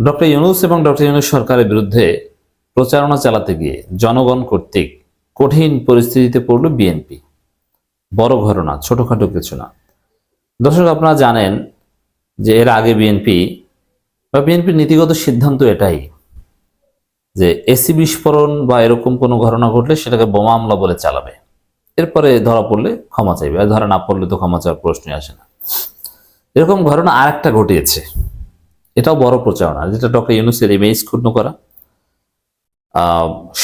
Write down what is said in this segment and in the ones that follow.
Doctor Yunus এবং doctor Yunus সরকারের বিরুদ্ধে প্রচারণা চালাতে গিয়ে জনগণ কর্তৃক কঠিন পরিস্থিতিতে পড়ল বিএনপি। বড় ঘটনা, ছোটখাটো কিছু না। দর্শক, আপনারা জানেন যে এর আগে বিএনপির নীতিগত সিদ্ধান্ত এটাই যে এসি বিস্ফোরণ বা এরকম কোনো ঘটনা ঘটলে সেটাকে বোমা হামলা বলে চালাবে, এরপরে ধরা পড়লে ক্ষমা চাইবে, আর ধরা না পড়লে তো ক্ষমা চাওয়ার প্রশ্নই আসে না। এরকম ঘটনা আরেকটা ঘটিয়েছে, এটাও বড় প্রচারণা, যেটা ডক্টর ইউনূসের ইমেজ ক্ষুণ্ণ করা,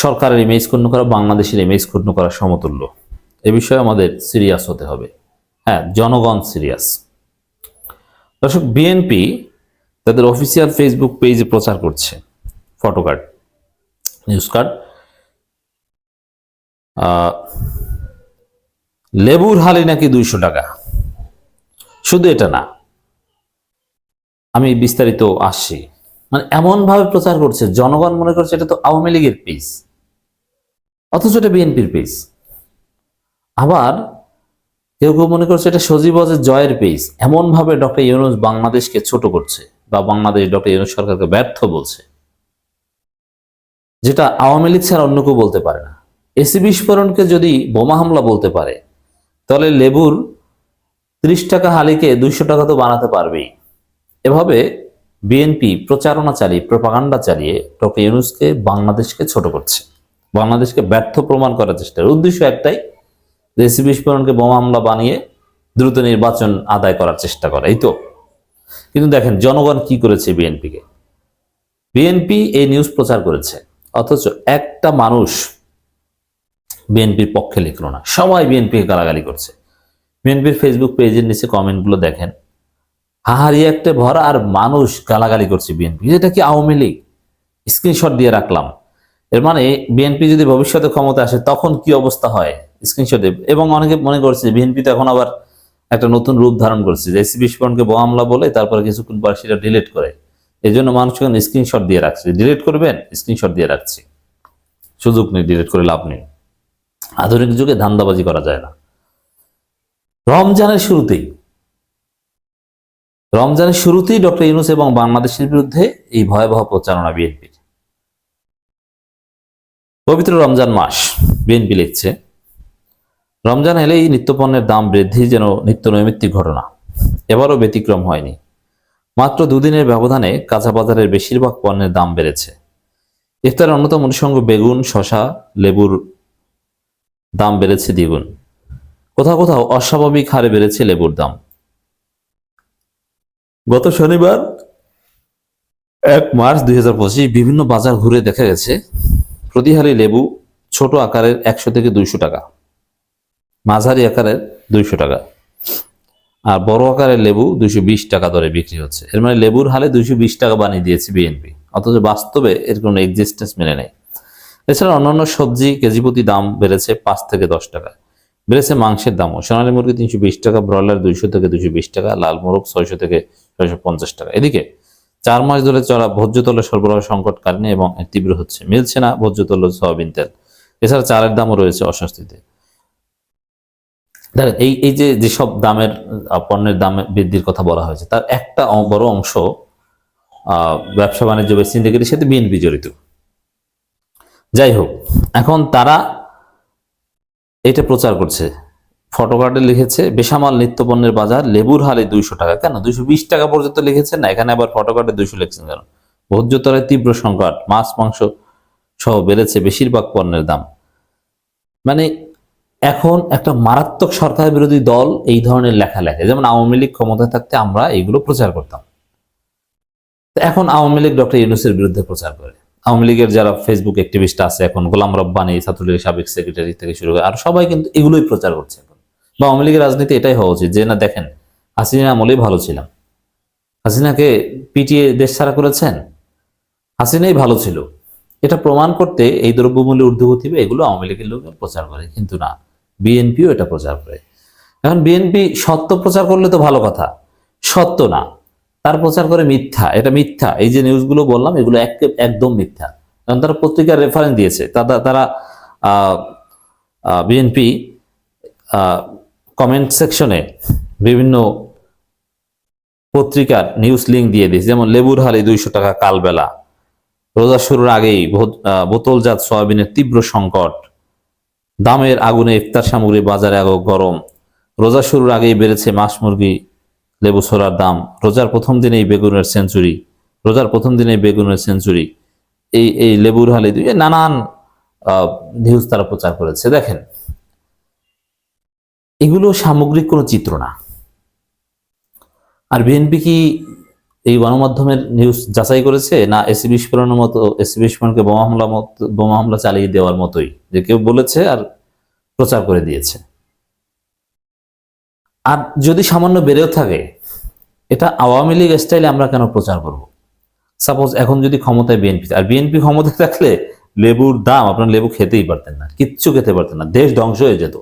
সরকারের ইমেজ ক্ষুণ্ণ করা, বাংলাদেশের ইমেজ ক্ষুণ্ণ করা সমতুল্য। এ বিষয়ে আমাদের সিরিয়াস হতে হবে। হ্যাঁ, জনগণ সিরিয়াস। দর্শক, বিএনপি তাদের অফিসিয়াল ফেসবুক পেজে প্রচার করছে ফটোকার্ড, নিউজ কার্ড, লেবুর হালি নাকি 200 টাকা। শুধু এটা না, আমি বিস্তারিত আসছি। মানে এমন ভাবে প্রচার করছে, জনগণ মনে করছে এটা তো আওয়ামী লীগের পেজ, অথচ এটা বিএনপির পেজ। আবার কেউ কেউ মনে করছে এটা সজীবজের জয়ের পেজ। এমন ভাবে ডক্টর ইউনূস বাংলাদেশকে ছোট করছে বা বাংলাদেশ ডক্টর ইউনূস সরকারকে ব্যর্থ বলছে, যেটা আওয়ামী লীগ ছাড়া অন্য কেউ বলতে পারে না। এসি বিস্ফোরণকে যদি বোমা হামলা বলতে পারে, তাহলে লেবুর 30 টাকা হালিকে 200 টাকা তো বানাতে পারবেই। এভাবে বিএনপি প্রচারণা চালিয়ে, প্রপাগান্ডা চালিয়ে ডক্টর ইউনূসকে, বাংলাদেশকে ছোট করছে, বাংলাদেশকে ব্যর্থ প্রমাণ করার চেষ্টা। উদ্দেশ্য একটাই, এসি বিস্ফোরণকে বোমা হামলা বানিয়ে দ্রুত নির্বাচন আদায় করার চেষ্টা করা, এই তো। কিন্তু দেখেন জনগণ কি করেছে বিএনপিকে। বিএনপি এই নিউজ প্রচার করেছে, অথচ একটা মানুষ বিএনপির পক্ষে লিখলো না, সবাই বিএনপিকে গালাগালি করছে। বিএনপির ফেসবুক পেজের নিচে কমেন্টগুলো দেখেন, হাহারি একটা ভরা, আর মানুষ গালাগালি করছে বিএনপি। এটা কি আওয়ামী লীগ? স্ক্রিনশট দিয়ে রাখলাম। এর মানে বিএনপি যদি ভবিষ্যতে ক্ষমতা আসে তখন কি অবস্থা হয়, স্ক্রিনশটে। এবং অনেকে মনে করছে বিএনপি তো এখন আবার একটা নতুন রূপ ধারণ করছে, যে এসি বিস্ফোরণকে বোমা হামলা বলে তারপরে কিছুক্ষণ পর সেটা ডিলিট করে। এই জন্য মানুষ এখন স্ক্রিনশট দিয়ে রাখছে। ডিলিট করবেন, স্ক্রিনশট দিয়ে রাখছি, সুযোগ নেই, ডিলিট করে লাভ নেই। আধুনিক যুগে ধান্দাবাজি করা যায় না। রমজানের শুরুতেই ডক্টর ইউনূস এবং বাংলাদেশের বিরুদ্ধে এই ভয়াবহ প্রচারণা বিএনপির। পবিত্র রমজান মাস, বিএনপি লিখছে, রমজান এলেই নিত্যপণ্যের দাম বৃদ্ধি যেন নিত্য নৈমিত্তিক ঘটনা। এবারও ব্যতিক্রম হয়নি। মাত্র দুদিনের ব্যবধানে কাঁচা বাজারের বেশিরভাগ পণ্যের দাম বেড়েছে। ইফতারের অন্যতম অনুষঙ্গ বেগুন, শসা, লেবুর দাম বেড়েছে দ্বিগুণ। কোথাও কোথাও অস্বাভাবিক হারে বেড়েছে লেবুর দাম। গত শনিবার 1 মার্চ 2025 বিভিন্ন বাজার ঘুরে দেখা গেছে প্রতি হালি লেবু ছোট আকারের 100 থেকে 200 টাকা, মাঝারি আকারের 200 টাকা, আর বড় আকারের লেবু 220 টাকা দরে বিক্রি হচ্ছে। এর মানে লেবুর হালে 220 টাকা বানিয়ে দিয়েছে বিএনপি, অথচ বাস্তবে এর কোনো এক্সিস্টেন্স মেনে নেই। এছাড়া অন্যান্য সবজি কেজি প্রতি দাম বেড়েছে 5 থেকে 10 টাকা। বেড়েছে মাংসের দামও। সোনালী মুরগি 320 টাকা, ব্রয়লার 200 থেকে 220 টাকা, লাল মোরগ 600 থেকে 650 টাকা। এদিকে 4 মাস ধরে চলা ভোজ্য তেলের সরবরাহ সংকটকালীন এবং তীব্র হচ্ছে, মিলছে না ভোজ্য তেল, সয়াবিন তেল। এছাড়া চালের দামও রয়েছে অস্বস্তিতে। দেখেন, এই যে যেসব দামের পণ্যের দাম বৃদ্ধির কথা বলা হয়েছে, তার একটা বড় অংশ ব্যবসা বাণিজ্য বা সিন্ডিকেটের সাথে বিএনপি জড়িত। যাই হোক, এখন তারা এটা প্রচার করছে, ফটোকার্ডে লিখেছে বেসামাল নিত্যপণ্যের বাজার, লেবুর হালে 200 টাকা। কেন 220 টাকা পর্যন্ত লিখেছেন না, এখানে আবার ফটোকার্ডে 200 লিখছেন কেন? ভোজ্য তেলের তীব্র সংকট, মাছ মাংস সহ বেড়েছে বেশিরভাগ পণ্যের দাম। মানে এখন একটা মারাত্মক সরকার বিরোধী দল এই ধরনের লেখা লেখে। যেমন আওয়ামী লীগ ক্ষমতায় থাকতে আমরা এইগুলো প্রচার করতাম, এখন আওয়ামী লীগ ডক্টর ইউনূসের বিরুদ্ধে প্রচার করে। আওয়ামী লীগের যারা ফেসবুক অ্যাক্টিভিস্ট আছে, এখন গোলাম রব্বানী, ছাত্রলীগের সাবেক সেক্রেটারি থেকে শুরু করে আর সবাই কিন্তু এগুলোই প্রচার করছে এখন। বা আওয়ামী লীগের রাজনীতি এটাই হওয়া উচিত, যে না দেখেন হাসিনা আমলেই ভালো ছিলাম, হাসিনাকে পিটিয়ে দেশ ছাড়া করেছেন, হাসিনাই ভালো ছিল, এটা প্রমাণ করতে এই দ্রব্যমূল্যের ঊর্ধ্বগতি এগুলো আওয়ামী লীগের লোক প্রচার করে। কিন্তু না, বিএনপিও এটা প্রচার করে। এখন বিএনপি সত্য প্রচার করলে তো ভালো কথা, সত্য না, তার প্রচার করে মিথ্যা। এটা মিথ্যা, এই যে নিউজগুলো বললাম এগুলো একদম মিথ্যা। কারণ তারা পত্রিকার রেফারেন্স দিয়েছে, তারা বিএনপি কমেন্ট সেকশনে বিভিন্ন পত্রিকার নিউজ লিঙ্ক দিয়ে দিয়েছি, যেমন লেবুর হালি 200 টাকা কালবেলা, রোজা শুরুর আগেই বোতলজাত সয়াবিনের তীব্র সংকট, দামের আগুনে ইফতার সামগ্রী বাজারে আগো গরম, রোজা শুরুর আগেই বেড়েছে মাছ মুরগি লেবু ছোলার দাম, রোজার প্রথম দিনেই বেগুনের সেঞ্চুরি, এই এই লেবুর হালি নানান নিউজ তারা প্রচার করেছে। দেখেন, এগুলো সামগ্রিক কোনো চিত্র না। আর বিএনপি কি এই গণমাধ্যমের নিউজ যাচাই করেছে, না এসি বিস্ফোরণের মতো, এসি বিস্ফোরণকে বোমা হামলা চালিয়ে দেওয়ার মতোই, যে কেউ বলেছে আর প্রচার করে দিয়েছে। আর যদি সামান্য বেড়েও থাকে, এটা আওয়ামী লীগ স্টাইলে আমরা কেন প্রচার করব? সাপোজ এখন যদি ক্ষমতায় বিএনপি, আর বিএনপি ক্ষমতায় থাকলে লেবুর দাম, আপনার লেবু খেতেই পারতেন না, কিচ্ছু খেতে পারতেন না, দেশ ধ্বংস হয়ে যেত,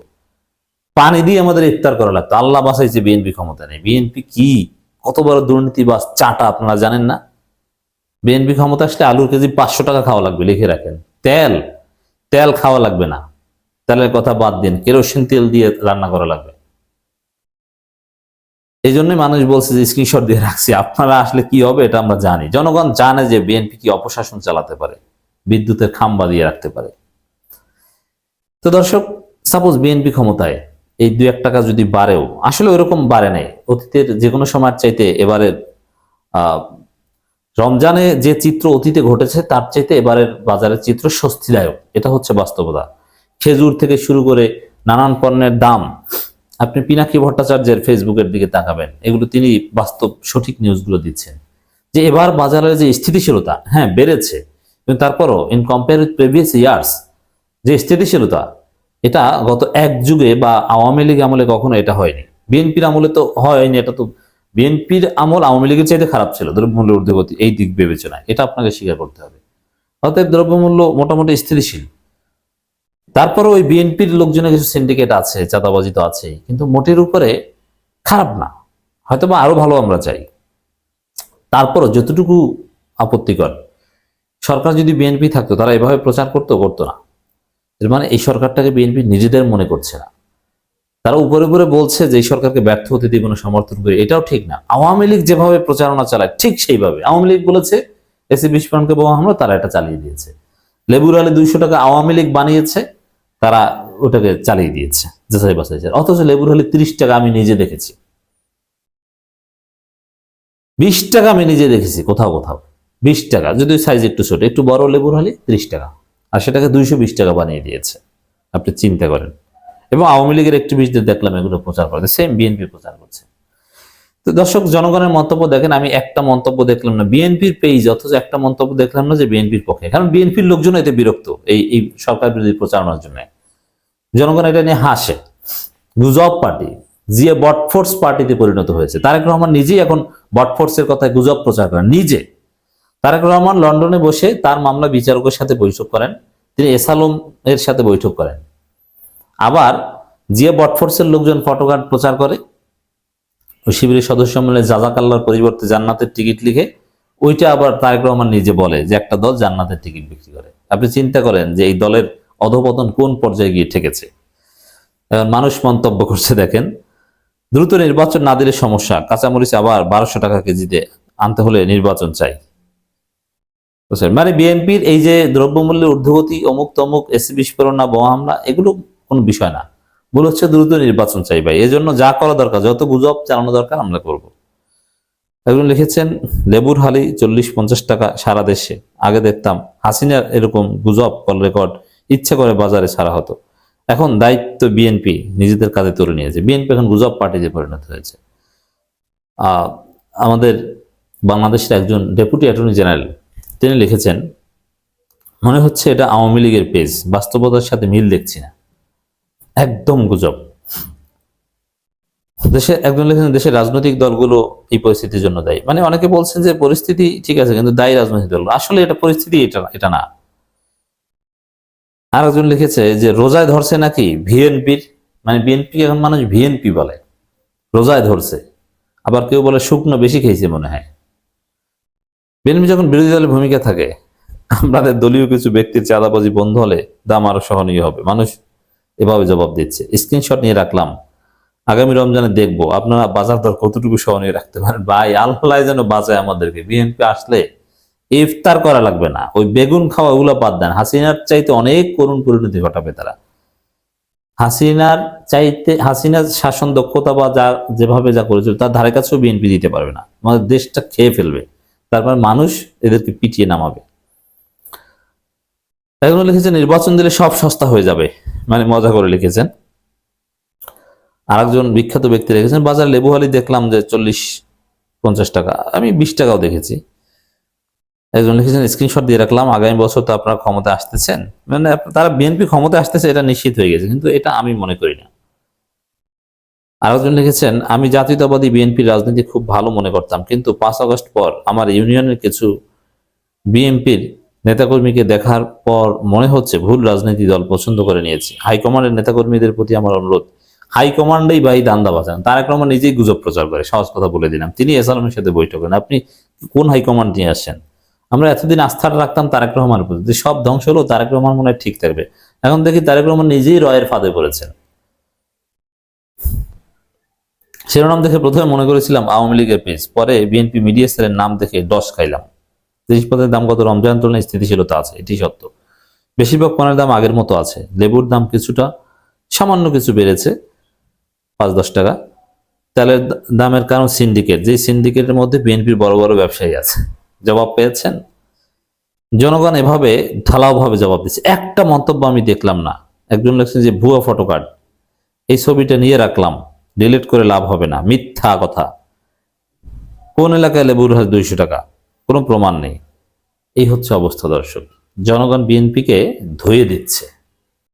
পানি দিয়ে আমাদের ইফতার করা লাগতো। আল্লাহ বাঁচাইছে বিএনপি ক্ষমতা নেই। বিএনপি কি কত বড় দুর্নীতিবাজ চাটা, আপনারা জানেন না? বিএনপি ক্ষমতা আসলে আলুর কেজি 500 টাকা খাওয়া লাগবে, লিখে রাখেন। তেল খাওয়া লাগবে না, তেলের কথা বাদ দিন, কেরোসিন তেল দিয়ে রান্না করা লাগবে। এই জন্যই মানুষ বলছে যে স্ক্রিনশট দিয়ে রাখছি। আপনারা আসলে কি হবে এটা আমরা জানি, জনগণ জানে যে বিএনপি কি অপশাসন চালাতে পারে, বিদ্যুতের খাম্বা দিয়ে রাখতে পারে। তো দর্শক, সাপোজ বিএনপি ক্ষমতায়, এই 2-1 টাকা যদি বাড়েও, আসলে ওইরকম বাড়ে নাই, অতীতের যে কোনো সময়ের চাইতে এবারের রমজানে যে চিত্র অতীতে ঘটেছে তার চাইতে এবারের বাজারের চিত্র স্বস্তিদায়ক, এটা হচ্ছে বাস্তবতা। খেজুর থেকে শুরু করে নানান পণ্যের দাম, আপনি পিনাকি ভট্টাচার্যের ফেসবুকের দিকে তাকাবেন, এগুলো তিনি বাস্তব সঠিক নিউজগুলো দিচ্ছেন, যে এবার বাজারের যে স্থিতিশীলতা, হ্যাঁ বেড়েছে, কিন্তু তারপরও in compare with previous years যে স্থিতিশীলতা, এটা গত এক যুগে বা আওয়ামী লীগ আমলে কখনো এটা হয়নি। বিএনপির আমলে তো হয়নি, এটা তো বিএনপির আমল আওয়ামী লীগের চাইতে খারাপ ছিল দ্রব্যমূল্যের ঊর্ধ্বগতি, এই দিক বিবেচনায় এটা আপনাকে স্বীকার করতে হবে। অতএব দ্রব্যমূল্য মোটামুটি স্থিতিশীল। তারপরে ওই বিএনপির লোকজনের কিছু সিন্ডিকেট আছে, চাঁদাবাজি তো আছেই, কিন্তু মোটের উপরে খারাপ না, হয়তো বা আরো ভালো আমরা চাই। তারপরও যতটুকু আপত্তিকর, সরকার যদি বিএনপি থাকতো তারা এভাবে প্রচার করতো না। এর মানে এই সরকারটাকে বিএনপি নিজেদের মনে করছে না, তারা উপরে উপরে বলছে যে এই সরকারকে ব্যর্থ হতে দিব না, সমর্থন করে, এটাও ঠিক না। আওয়ামী লীগ যেভাবে প্রচারণা চালায় ঠিক সেইভাবে আওয়ামী লীগ বলেছে এসি বিস্ফোরণকে বোমা হামলা, তারা এটা চালিয়ে দিয়েছে। লেবুর আলী 200 টাকা আওয়ামী লীগ বানিয়েছে, তারা ওটাকে চালিয়ে দিয়েছে যাচাই বাছাই। অথচ লেবুর আলী 30 টাকা আমি নিজে দেখেছি, 20 টাকা আমি নিজে দেখেছি কোথাও 20 টাকা, যদি সাইজ একটু ছোট, একটু বড় লেবুর হালি 30 টাকা, আর সেটাকে 220 টাকা বানিয়ে দিয়েছে। আপনি চিন্তা করেন। এবং আওয়ামী লীগের অ্যাক্টিভিস্টদের দেখলাম এগুলো প্রচার করতে, সেম বিএনপি প্রচার করছে। তো দর্শক, জনগণের মন্তব্য দেখেন, আমি একটা মন্তব্য দেখলাম না বিএনপির পেজ, অথচ একটা মন্তব্য দেখলাম না যে বিএনপির পক্ষে, কারণ বিএনপির লোকজন এতে বিরক্ত এই সরকার বিরোধী প্রচারণার জন্য। জনগণ এটা নিয়ে হাসে। গুজব পার্টি, জিয়া বটফোর্স পার্টিতে পরিণত হয়েছে। তারেক রহমান নিজেই এখন বটফোর্সের কথায় গুজব প্রচার করেন নিজে। তারেক রহমান লন্ডনে বসে তার মামলা বিচারকের সাথে বৈঠক করেন, তিনি এসালম এর সাথে বৈঠক করেন। আবার জিয়া বটফোর্সের লোকজন ফটোকার্ড প্রচার করে, ওই শিবিরের সদস্য মিলে জাজাকাল্লার পরিবর্তে জান্নাতের টিকিট লিখে, ওইটা আবার তারেক রহমান নিজে বলে যে একটা দল জান্নাতের টিকিট বিক্রি করে। আপনি চিন্তা করেন যে এই দলের অধপতন কোন পর্যায়ে গিয়ে ঠেকেছে। মানুষ মন্তব্য করছে, দেখেন, দ্রুত নির্বাচন না দিলে সমস্যা, কাঁচামরিচ আবার 1200 টাকা কেজিতে আনতে হলে নির্বাচন চাই। মানে বিএনপির এই যে দ্রব্যমূল্যের ঊর্ধ্বগতি, অমুক তমুক, এসি বিস্ফোরণ না বোমা হামলা, এগুলো কোনো বিষয় না, বলে হচ্ছে দ্রুত নির্বাচন চাই ভাই, এজন্য যা করা দরকার, যত গুজব চালানো দরকার আমরা করব। একজন লিখেছেন লেবুর হালি 40-50 টাকা সারা দেশে, আগে দেখতাম হাসিনার এরকম গুজব কল রেকর্ড ইচ্ছে করে বাজারে ছাড়া হতো, এখন দায়িত্ব বিএনপি নিজেদের কাজে তুলে নিয়েছে, বিএনপি এখন গুজব পার্টিতে পরিণত হয়েছে। আমাদের বাংলাদেশের একজন ডেপুটি অ্যাটর্নি জেনারেল তিনি লিখেছেন, মনে হচ্ছে এটা আওয়ামী লীগের পেজ, বাস্তবতার সাথে মিল দেখছি না, একদম গুজব। দেশে একজন লিখেছেন, দেশের রাজনৈতিক দলগুলো এই পরিস্থিতির জন্য দায়ী। মানে অনেকে বলছেন যে পরিস্থিতি ঠিক আছে, কিন্তু দায়ী রাজনৈতিক দল, আসলে এটা পরিস্থিতি এটা না। আর একজন লিখেছে যে রোজায় ধরছে নাকি ভিএনপির, মানে বিএনপি এখন মানুষ ভিএনপি বলে, রোজায় ধরছে। আবার কেউ বলে শুকনো বেশি খেয়েছে মনে হয়। বিএনপি যখন বিরোধী দলের ভূমিকা থাকে, আমাদের দলীয় কিছু ব্যক্তির চাঁদাবাজি বন্ধ হলে দাম আরো সহনীয় হবে, মানুষ এভাবে জবাব দিচ্ছে। স্ক্রিনশট নিয়ে রাখলাম, আগামী রমজানে দেখবো আপনারা বাজার দর কতটুকু সহনীয় রাখতে পারেন। ভাই আল্লাহ যেন বাঁচায় আমাদেরকে। বিএনপি আসলে ইফতার করা লাগবে না, ওই বেগুন খাওয়া ওগুলো বাদ দেন। হাসিনার চাইতে অনেক করুণ পরিণতি ঘটাবে তারা। হাসিনার শাসন দক্ষতা বা যা যেভাবে যা করেছিল তার ধারে কাছেও বিএনপি দিতে পারবে না, আমাদের দেশটা খেয়ে ফেলবে। তারপর মানুষ এদেরকে পিটিয়ে নামাবে। এখন লিখেছেন নির্বাচন দিলে সব সস্তা হয়ে যাবে, মানে মজা করে লিখেছেন। আরেকজন বিখ্যাত ব্যক্তি লিখেছেন বাজার লেবু হালি দেখলাম যে 40-50 টাকা, আমি 20 টাকাও দেখেছি। একজন লিখেছেন স্ক্রিনশট দিয়ে রাখলাম, আগামী বছর তো আপনারা ক্ষমতা আসতেছেন, মানে তারা বিএনপি ক্ষমতা আসতেছে এটা নিশ্চিত হয়ে গেছে, কিন্তু এটা আমি মনে করি না। আরেকজন লিখেছেন আমি জাতীয়তাবাদী বিএনপির রাজনীতি খুব ভালো মনে করতাম, কিন্তু 5 আগস্ট পর আমার ইউনিয়নের কিছু বিএনপির নেতাকর্মীকে দেখার পর মনে হচ্ছে ভুল রাজনীতি দল পছন্দ করে নিয়েছে। হাইকমান্ডের নেতাকর্মীদের প্রতি আমার অনুরোধ, হাইকমান্ডেই ভাই দান্দা বাজান। তারেক রহমান নিজেই গুজব প্রচার করে, সহজ কথা বলে দিলাম। তিনি এসালামের সাথে বৈঠক করেন, আপনি কোন হাইকমান্ড নিয়ে আসছেন? আমরা এতদিন আস্থাটা রাখতাম তারেক রহমানের প্রতি, যে সব ধ্বংস হলেও তারেক রহমান মনে হয় ঠিক থাকবে। এখন দেখি তারেক রহমান নিজেই রয়ের ফাঁদে পড়েছেন। শিরোনাম দেখে প্রথমে মনে করেছিলাম আওয়ামী লীগের পেজ, পরে বিএনপি মিডিয়া সেলের নাম দেখে ডস খাইলাম। জিনিসপত্রের দাম গত রমজান তুলনায় স্থিতিশীলতা আছে, এটি সত্য। বেশিরভাগ পণ্যের দাম আগের মতো আছে। লেবুর দাম কিছুটা সামান্য কিছু বেড়েছে, 5-10 টাকা। তেলের দামের কারণ সিন্ডিকেট, যে সিন্ডিকেটের মধ্যে বিএনপির বড় বড় ব্যবসায়ী আছে। জবাব পেয়েছেন? জনগণ এভাবে ঢালাওভাবে জবাব দিচ্ছে। একটা মন্তব্য আমি দেখলাম না। একজন লিখছেন যে ভুয়া ফটো কার্ড, এই ছবিটা নিয়ে রাখলাম, ডিলিট করে লাভ হবে না, মিথ্যা কথা। কোন এলাকায় লেবুর 200 টাকা, কোনো প্রমাণ নেই। এই হচ্ছে অবস্থা দর্শক, জনগণ বিএনপিকে ধুয়ে দিচ্ছে।